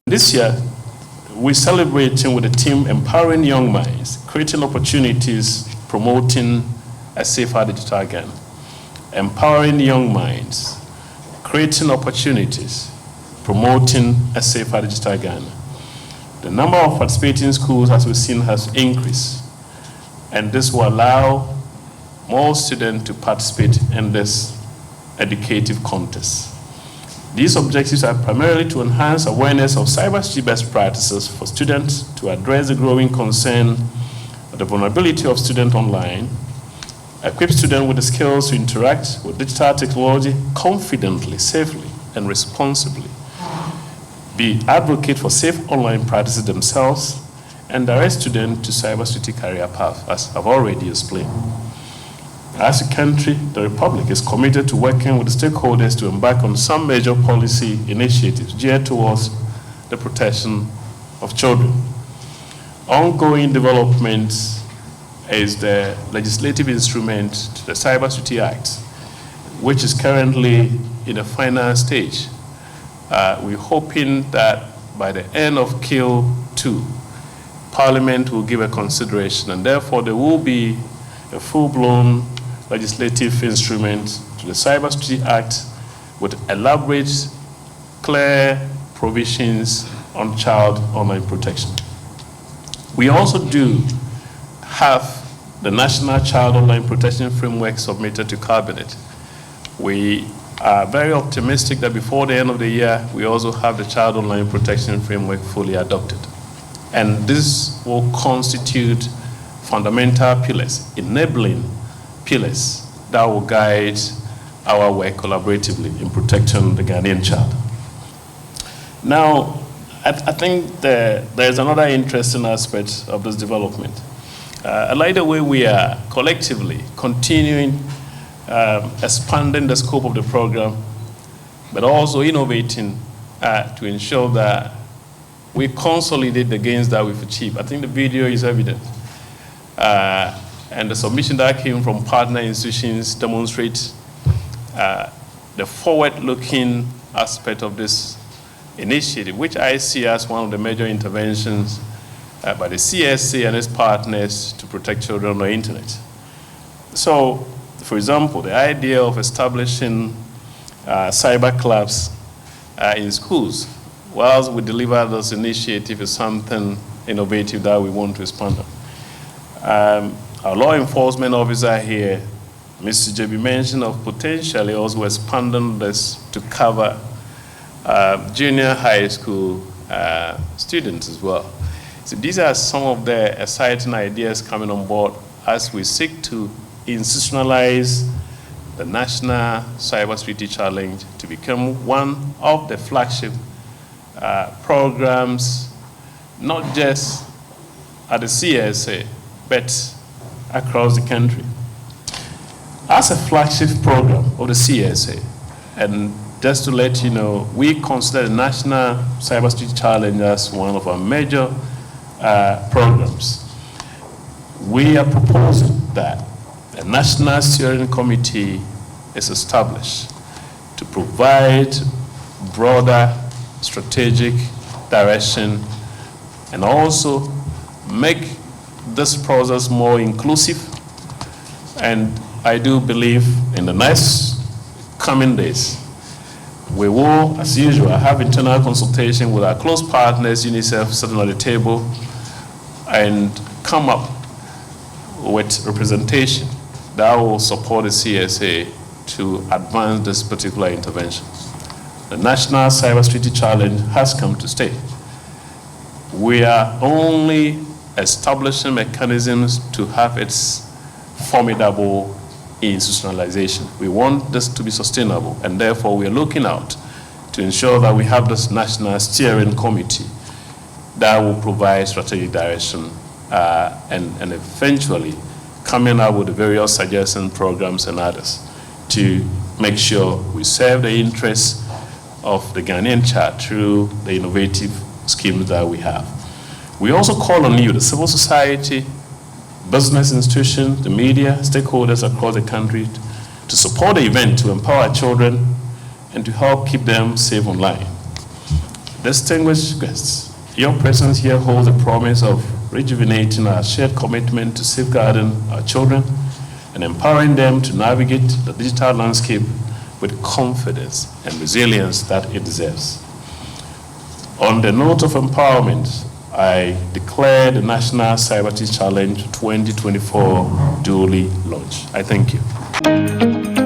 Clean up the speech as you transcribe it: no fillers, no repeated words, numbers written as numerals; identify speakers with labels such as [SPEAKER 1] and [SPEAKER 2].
[SPEAKER 1] This year, we're celebrating with the team Empowering Young Minds, creating opportunities, promoting a safer digital Ghana. Empowering young minds, creating opportunities, promoting a safer digital Ghana. The number of participating schools, as we've seen, has increased, and this will allow more students to participate in this educative contest. These objectives are primarily to enhance awareness of cybersecurity best practices for students, to address the growing concern of the vulnerability of students online, equip students with the skills to interact with digital technology confidently, safely, and responsibly, be advocate for safe online practices themselves, and direct students to cybersecurity career path, as I've already explained. As a country, the Republic is committed to working with the stakeholders to embark on some major policy initiatives geared towards the protection of children. Ongoing development is the legislative instrument to the Cybersecurity Act, which is currently in the final stage. We're hoping that by the end of Q2, Parliament will give a consideration, and therefore there will be a full-blown legislative instrument to the Cybersecurity Act with elaborate, clear provisions on child online protection. We also do have the National Child Online Protection Framework submitted to Cabinet. We are very optimistic that before the end of the year, we also have the Child Online Protection Framework fully adopted. And this will constitute fundamental pillars, enabling pillars that will guide our work collaboratively in protecting the Ghanaian child. Now, I think there's another interesting aspect of this development. I like the way we are collectively continuing expanding the scope of the program, but also innovating to ensure that we consolidate the gains that we've achieved. I think the video is evident. And the submission that came from partner institutions demonstrates the forward-looking aspect of this initiative, which I see as one of the major interventions by the CSA and its partners to protect children on the internet. So, for example, the idea of establishing cyber clubs in schools, whilst we deliver this initiative, is something innovative that we want to expand on. Our law enforcement officer here, Mr. JB, mentioned of potentially also expanding this to cover junior high school students as well. So these are some of the exciting ideas coming on board as we seek to institutionalize the National Cybersecurity Challenge to become one of the flagship programs, not just at the CSA, but across the country. As a flagship program of the CSA, and just to let you know, we consider the National Cybersecurity Challenge as one of our major programs. We are proposing that a National Steering Committee is established to provide broader strategic direction and also make this process more inclusive. And I do believe in the next coming days, we will, as usual, have internal consultation with our close partners, UNICEF, sitting on the table, and come up with representation that will support the CSA to advance this particular intervention. The National Cybersecurity Challenge has come to stay. We are only establishing mechanisms to have its formidable institutionalization. We want this to be sustainable, and therefore we are looking out to ensure that we have this National Steering Committee that will provide strategic direction and eventually coming up with the various suggestions, programs, and others to make sure we serve the interests of the Ghanaian child through the innovative schemes that we have. We also call on you, the civil society, business institutions, the media, stakeholders across the country to support the event to empower children and to help keep them safe online. Distinguished guests, your presence here holds the promise of rejuvenating our shared commitment to safeguarding our children and empowering them to navigate the digital landscape with confidence and resilience that it deserves. On the note of empowerment, I declare the National Cybersecurity Challenge 2024 duly launched. I thank you.